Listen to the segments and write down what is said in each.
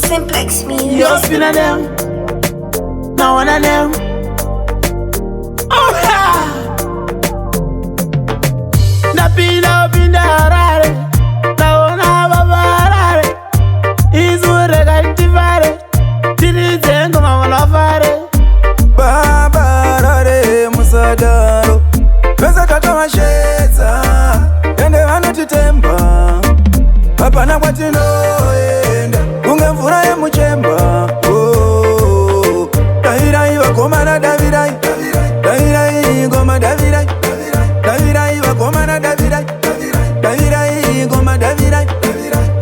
Simplex Music. Yo, spin a them. Now one of them. Oh ha! Na pina pinda rare. Na ona baba rare. Izure galtivare. Tiri zengo mama fare. Baba rare musadaro. Pesa tata masheza. Ende vanutitemba. Papa na kwatino enda. Ungemvura ya muchemba. Oh. Davirai wakoma na Davirai. Davirai goma Davirai. Davirai wakoma na Davirai. Davirai goma Davirai.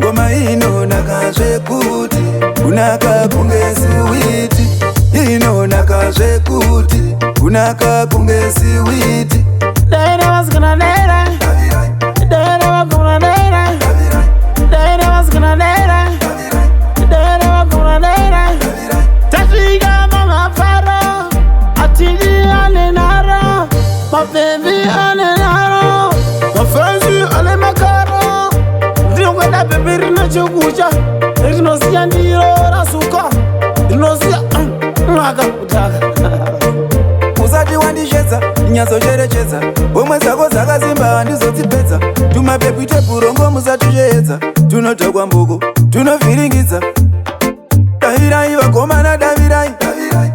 Goma ino nakazve kuti unaka kunge siwiti. Ino nakazve kuti unaka kunge siwiti. Daira was gonna daira. Daira was gonna daira. Daira was gonna daira. Daira was gonna daira. Tafiga mama faro. Atiji alenaro. My baby alenaro. My fancy ale makaro. Ndingo da baby rina chokucha. Rino siya ndiro rasuka. Rino siya mwaka kutaka. Usati wandishedza, nyazo cherechedza. Omwe zako zakazimba handizodzipedza. Tumapepi tepurongo musatishedza. Tunotokwa mbuku, tunovhiringidza. Davirai wakoma na Davirai.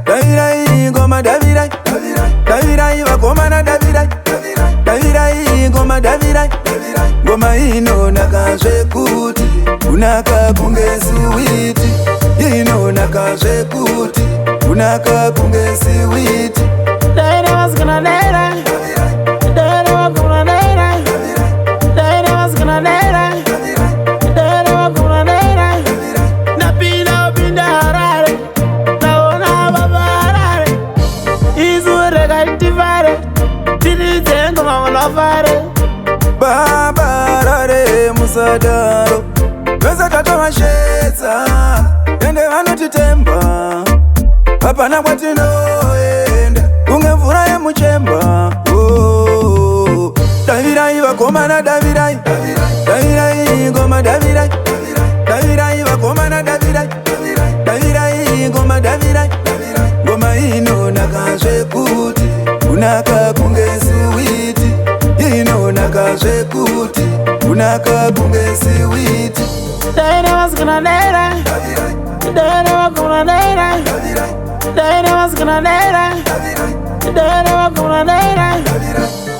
Davirai ngoma Davirai. Davirai wakoma na Davirai. Davirai ngoma Davirai. Ngoma ino nakazve kuti unaka kunge siwiti. Ino nakazve kuti unaka kunge siwiti. Daira was gonna daira. Daira was gonna daira. Daira was gonna daira. Daira was gonna daira. Na pina pinda rare. Na ona baba rare. Izure galtivare. Tiri zengo mama fare. Baba rare musadaro. Pesa tata mashedza. Ende vanutitemba. Papa na kwatino enda. Ungemvura ya muchemba. Oh. Davirai wakoma na Davirai. Davirai goma Davirai. Davirai wakoma na Davirai. Davirai goma Davirai. Goma ino nakazve kuti unaka kunge siwiti. Ino nakazve kuti unaka kunge siwiti. Daira was gonna daira. Daira was gonna daira. Daira was gonna daira. Daira was gonna daira.